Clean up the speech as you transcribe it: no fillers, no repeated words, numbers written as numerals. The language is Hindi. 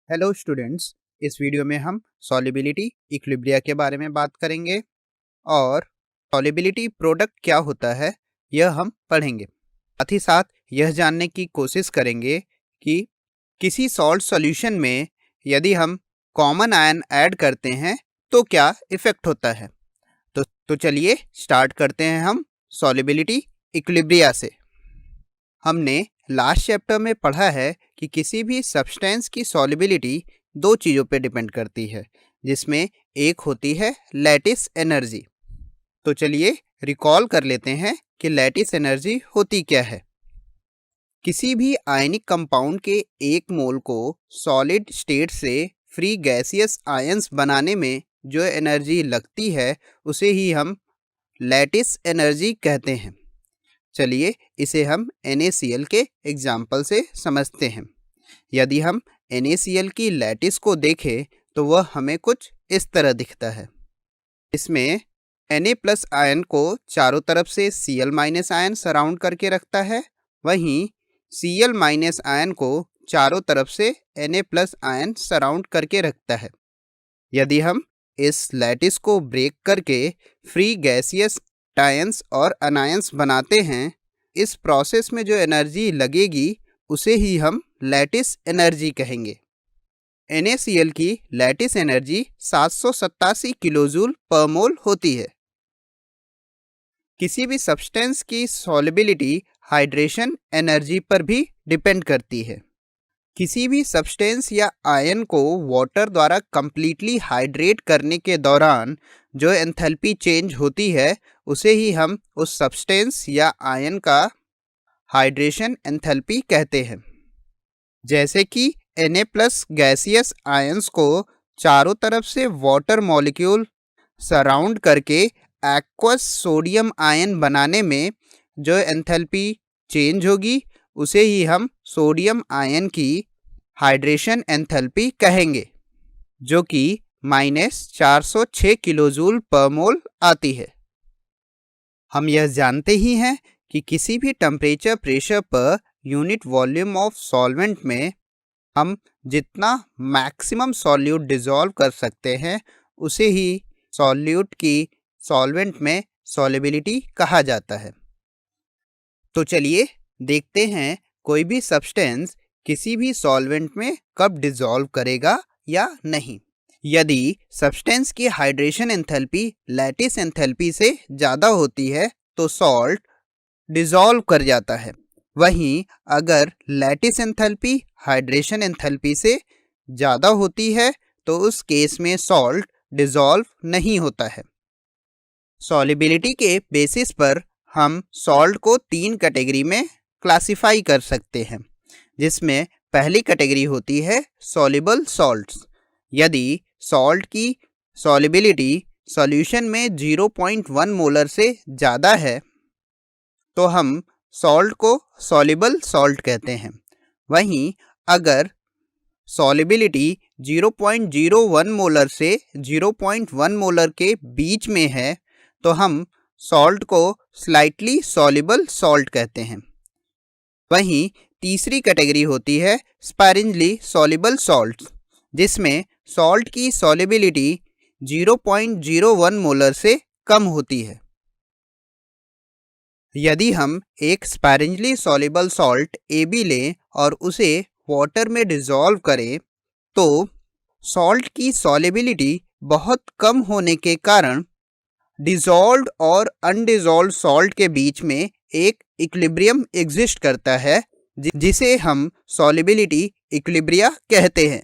हेलो स्टूडेंट्स, इस वीडियो में हम सॉल्युबिलिटी इक्विलिब्रिया के बारे में बात करेंगे और सॉल्युबिलिटी प्रोडक्ट क्या होता है यह हम पढ़ेंगे। साथ ही साथ यह जानने की कोशिश करेंगे कि किसी सॉल्ट सॉल्यूशन में यदि हम कॉमन आयन ऐड करते हैं तो क्या इफ़ेक्ट होता है। तो चलिए स्टार्ट करते हैं हम सॉल्युबिलिटी इक्विलिब्रिया से। हमने लास्ट चैप्टर में पढ़ा है कि किसी भी सब्सटेंस की सॉल्युबिलिटी दो चीज़ों पे डिपेंड करती है, जिसमें एक होती है लैटिस एनर्जी। तो चलिए रिकॉल कर लेते हैं कि लैटिस एनर्जी होती क्या है। किसी भी आयनिक कंपाउंड के एक मोल को सॉलिड स्टेट से फ्री गैसियस आयंस बनाने में जो एनर्जी लगती है उसे ही हम लैटिस एनर्जी कहते हैं। चलिए इसे हम NaCl के एग्जाम्पल से समझते हैं। यदि हम NaCl की लैटिस को देखें तो वह हमें कुछ इस तरह दिखता है। इसमें Na+ आयन को चारों तरफ से Cl- आयन सराउंड करके रखता है, वहीं Cl- आयन को चारों तरफ से Na+ आयन सराउंड करके रखता है। यदि हम इस लैटिस को ब्रेक करके फ्री गैसियस टायंस और अनायंस बनाते हैं, इस प्रोसेस में जो एनर्जी लगेगी उसे ही हम लैटिस एनर्जी कहेंगे। NaCl की लैटिस एनर्जी 787 किलोजूल पर मोल होती है। किसी भी सब्सटेंस की सॉल्युबिलिटी हाइड्रेशन एनर्जी पर भी डिपेंड करती है। किसी भी सब्सटेंस या आयन को वाटर द्वारा कंप्लीटली हाइड्रेट करने के दौरान जो एंथैल्पी चेंज होती है उसे ही हम उस सब्सटेंस या आयन का हाइड्रेशन एंथैल्पी कहते हैं। जैसे कि Na+ गैसियस आयंस को चारों तरफ से वाटर मॉलिक्यूल सराउंड करके एक्वस सोडियम आयन बनाने में जो एंथैल्पी चेंज होगी उसे ही हम सोडियम आयन की हाइड्रेशन एंथैल्पी कहेंगे, जो कि -406 किलोजूल पर मोल आती है। हम यह जानते ही हैं कि किसी भी temperature pressure per unit volume of solvent में हम जितना मैक्सिमम सॉल्यूट डिसॉल्व कर सकते हैं उसे ही सॉल्यूट की सॉल्वेंट में सॉल्युबिलिटी कहा जाता है। तो चलिए देखते हैं कोई भी सब्सटेंस किसी भी सॉल्वेंट में कब डिसॉल्व करेगा या नहीं। यदि सब्सटेंस की हाइड्रेशन एंथैल्पी लैटिस एंथैल्पी से ज़्यादा होती है तो सॉल्ट डिसॉल्व कर जाता है, वहीं अगर लैटिस एंथैल्पी हाइड्रेशन एंथैल्पी से ज़्यादा होती है तो उस केस में सॉल्ट डिसॉल्व नहीं होता है। सॉल्युबिलिटी के बेसिस पर हम सॉल्ट को 3 कैटेगरी में क्लासिफाई कर सकते हैं, जिसमें पहली कैटेगरी होती है सॉल्युबल सॉल्ट्स। यदि सॉल्ट की सॉल्युबिलिटी सॉल्यूशन में 0.1 मोलर से ज़्यादा है तो हम सॉल्ट को सॉल्युबल सॉल्ट कहते हैं। वहीं अगर सॉल्युबिलिटी 0.01 मोलर से 0.1 मोलर के बीच में है तो हम सॉल्ट को स्लाइटली सॉल्युबल सॉल्ट कहते हैं। वहीं तीसरी कैटेगरी होती है स्पैरिंजली सॉल्युबल सॉल्ट्स, जिसमें सॉल्ट की सॉल्युबिलिटी 0.01 मोलर से कम होती है। यदि हम एक स्पैरिंजली सॉल्युबल सॉल्ट AB लें और उसे वाटर में डिसॉल्व करें तो सॉल्ट की सॉल्युबिलिटी बहुत कम होने के कारण डिसॉल्व्ड और अनडिसॉल्व्ड सॉल्ट के बीच में एक इक्विलिब्रियम एग्जिस्ट करता है, जिसे हम सॉल्युबिलिटी इक्विलिब्रिया कहते हैं।